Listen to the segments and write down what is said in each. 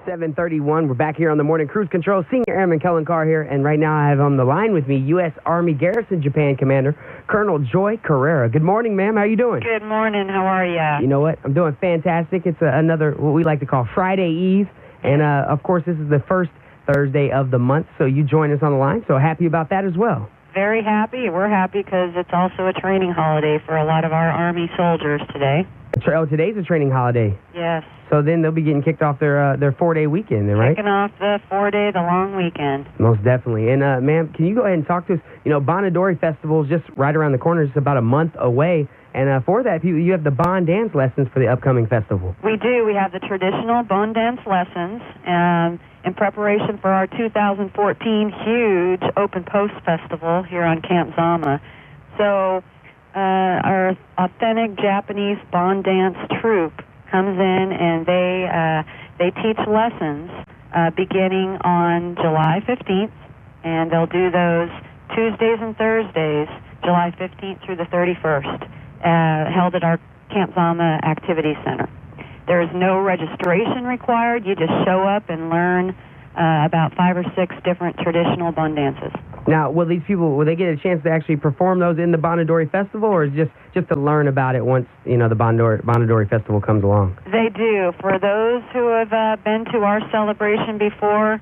7:31. We're back here on the Morning Cruise Control. Senior Airman Kellen Carr here, and right now I have on the line with me U.S. Army Garrison Japan Commander Colonel Joy Curriera. Good morning, ma'am. How you doing? Good morning. How are you? You know what? I'm doing fantastic. It's another, what we like to call Friday Eve, and of course this is the first Thursday of the month, so you join us on the line, so happy about that as well. Very happy. We're happy because it's also a training holiday for a lot of our Army soldiers today. Oh, today's a training holiday. Yes. So then they'll be getting kicked off their 4-day weekend, then, right? Kicking off the 4-day, the long weekend. Most definitely. And, ma'am, can you go ahead and talk to us? You know, Bonadori Festival is just right around the corner. It's about a month away. And for that, you have the Bond dance lessons for the upcoming festival. We do. We have the traditional Bond dance lessons in preparation for our 2014 huge Open Post Festival here on Camp Zama. So our authentic Japanese Bond dance troupe comes in, and they teach lessons beginning on July 15th, and they'll do those Tuesdays and Thursdays, July 15th through the 31st, held at our Camp Zama Activity Center. There is no registration required. You just show up and learn about 5 or 6 different traditional Bond dances. Now, will these people, will they get a chance to actually perform those in the Bonadori Festival, or is it just to learn about it once, you know, the Bonadori Festival comes along? They do. For those who have been to our celebration before,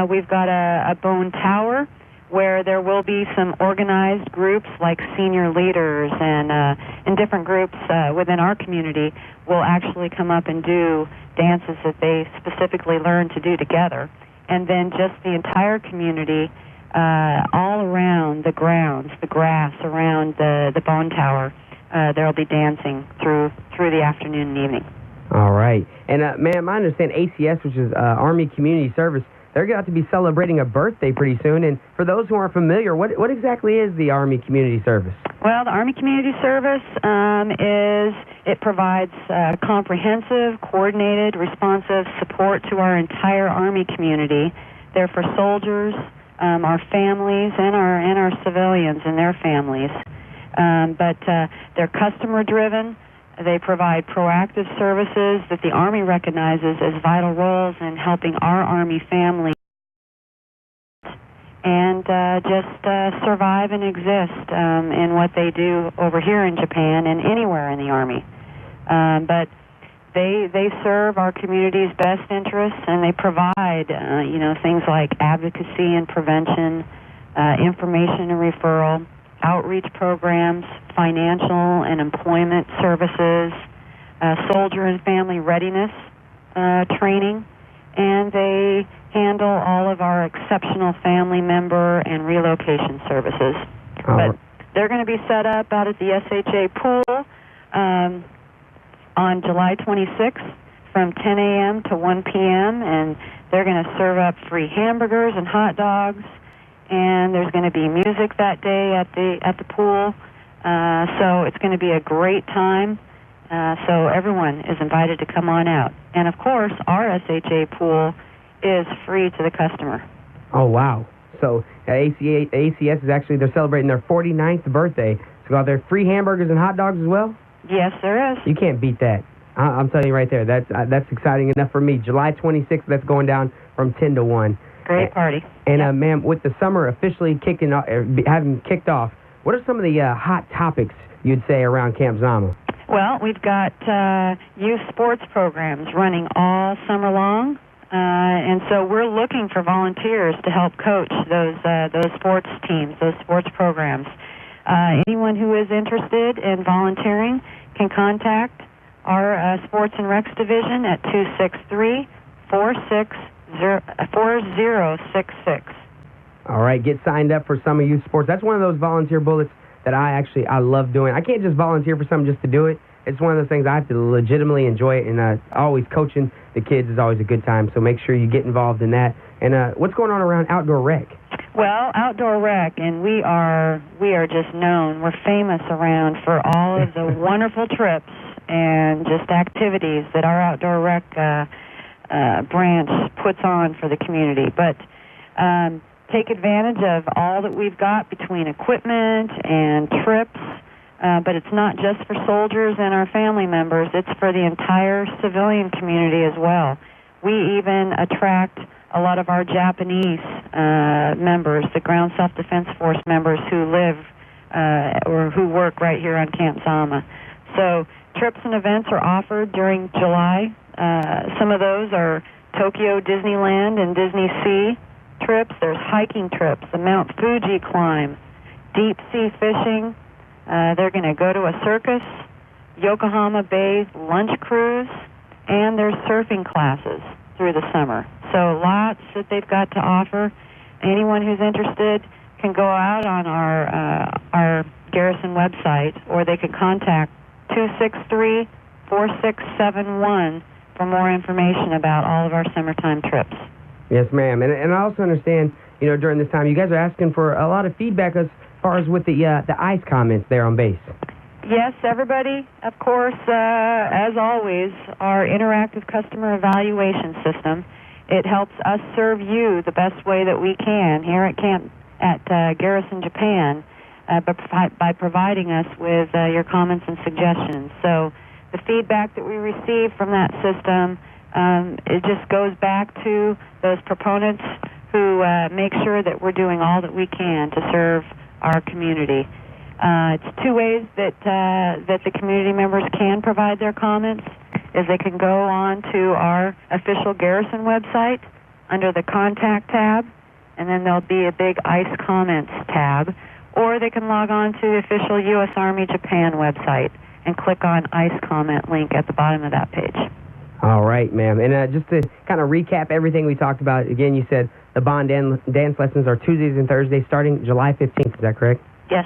we've got a bone tower where there will be some organized groups like senior leaders and different groups within our community will actually come up and do dances that they specifically learn to do together. And then just the entire community all around the grounds, the grass around the bone tower, there'll be dancing through the afternoon and evening. All right. And, ma'am, I understand ACS, which is Army Community Service, they're going to have to be celebrating a birthday pretty soon. And for those who aren't familiar, what exactly is the Army Community Service? Well, the Army Community Service it provides comprehensive, coordinated, responsive support to our entire Army community. They're for soldiers, our families, and our civilians and their families. But they're customer-driven. They provide proactive services that the Army recognizes as vital roles in helping our Army family and just survive and exist in what they do over here in Japan and anywhere in the Army. But they serve our community's best interests, and they provide things like advocacy and prevention, information and referral, outreach programs, financial and employment services, soldier and family readiness training, and they handle all of our exceptional family member and relocation services. But they're going to be set up out at the SHA pool on July 26th from 10 a.m. to 1 p.m., and they're going to serve up free hamburgers and hot dogs, and there's going to be music that day at the pool. So it's going to be a great time. So everyone is invited to come on out. And of course, our SHA pool is free to the customer. Oh, wow. So ACS is actually, they're celebrating their 49th birthday. So are there free hamburgers and hot dogs as well? Yes, there is. You can't beat that. I'm telling you right there. That's exciting enough for me. July 26th, that's going down from 10 to 1. Great party. And, ma'am, with the summer officially having kicked off, what are some of the hot topics you'd say around Camp Zama? Well, we've got youth sports programs running all summer long, and so we're looking for volunteers to help coach those sports teams, those sports programs. Anyone who is interested in volunteering can contact our Sports and Recs Division at 263-4066. All right, get signed up for Summer Youth Sports. That's one of those volunteer bullets that I love doing. I can't just volunteer for something just to do it. It's one of those things I have to legitimately enjoy it, and always coaching the kids is always a good time, so make sure you get involved in that. And what's going on around Outdoor Rec? Well, Outdoor Rec, and we are just known, we're famous around for all of the wonderful trips and just activities that our Outdoor Rec branch puts on for the community. But take advantage of all that we've got between equipment and trips, but it's not just for soldiers and our family members, it's for the entire civilian community as well. We even attract a lot of our Japanese members, the Ground Self-Defense Force members who live or who work right here on Camp Zama. So trips and events are offered during July. Some of those are Tokyo Disneyland and Disney Sea trips. There's hiking trips, the Mount Fuji climb, deep sea fishing. They're going to go to a circus, Yokohama Bay lunch cruise, and there's surfing classes through the summer. So lots that they've got to offer. Anyone who's interested can go out on our Garrison website, or they can contact 263-4671 for more information about all of our summertime trips. Yes, ma'am. And I also understand, during this time, you guys are asking for a lot of feedback as far as with the ice comments there on base. Yes, everybody, of course, as always, our interactive customer evaluation system, it helps us serve you the best way that we can here at Garrison Japan by providing us with your comments and suggestions. So the feedback that we receive from that system, it just goes back to those proponents who make sure that we're doing all that we can to serve our community. It's two ways that the community members can provide their comments. Is they can go on to our official Garrison website under the Contact tab, and then there'll be a big ICE Comments tab, or they can log on to the official U.S. Army Japan website and click on ICE Comment link at the bottom of that page. All right, ma'am. And just to kind of recap everything we talked about, again, you said the bond dance lessons are Tuesdays and Thursdays starting July 15th. Is that correct? Yes.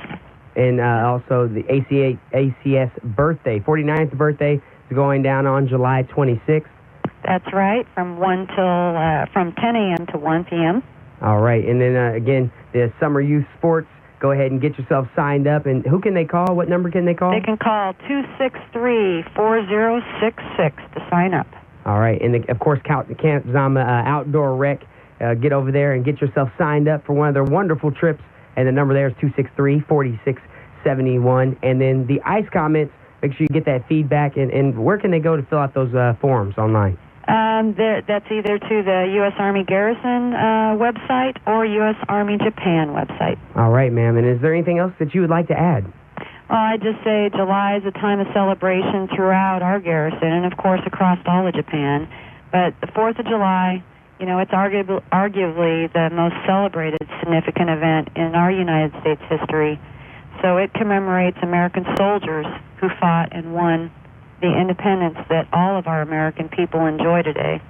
And also the ACS birthday, 49th birthday, is going down on July 26th. That's right, from 10 a.m. to 1 p.m. All right. And then, again, the summer youth sports, go ahead and get yourself signed up. And who can they call? What number can they call? They can call 263-4066 to sign up. All right. And, of course, Camp Zama Outdoor Rec. Get over there and get yourself signed up for one of their wonderful trips. And the number there is 263-4671. And then the ICE comments, make sure you get that feedback. And where can they go to fill out those forms online? That's either to the U.S. Army Garrison website or U.S. Army Japan website. All right, ma'am. And is there anything else that you would like to add? Well, I'd just say July is a time of celebration throughout our garrison and, of course, across all of Japan. But the 4th of July, it's arguably the most celebrated significant event in our United States history. So it commemorates American soldiers who fought and won the independence that all of our American people enjoy today.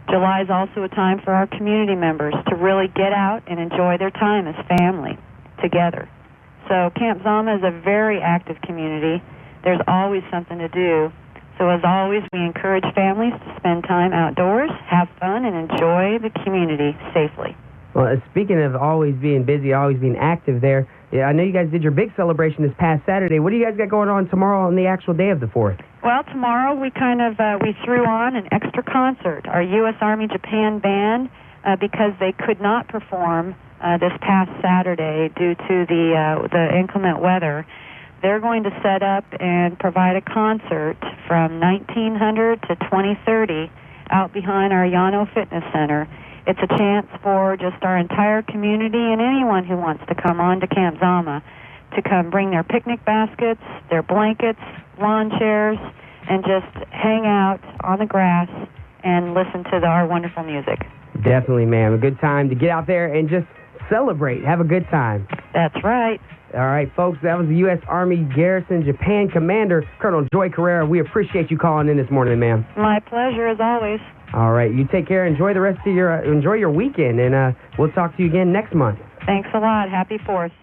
July is also a time for our community members to really get out and enjoy their time as family together. So Camp Zama is a very active community. There's always something to do. So as always, we encourage families to spend time outdoors, have fun, and enjoy the community safely. Well, speaking of always being busy, always being active there, I know you guys did your big celebration this past Saturday. What do you guys got going on tomorrow on the actual day of the 4th? Well, tomorrow we we threw on an extra concert. Our U.S. Army Japan band, because they could not perform this past Saturday due to the inclement weather, they're going to set up and provide a concert from 1900 to 2030 out behind our Yano Fitness Center. It's a chance for just our entire community and anyone who wants to come on to Camp Zama to come bring their picnic baskets, their blankets, lawn chairs, and just hang out on the grass and listen to our wonderful music. Definitely, ma'am. A good time to get out there and just celebrate. Have a good time. That's right. All right, folks, that was the U.S. Army Garrison Japan Commander, Colonel Joy Curriera. We appreciate you calling in this morning, ma'am. My pleasure, as always. All right, you take care. Enjoy the rest of enjoy your weekend, and we'll talk to you again next month. Thanks a lot. Happy 4th.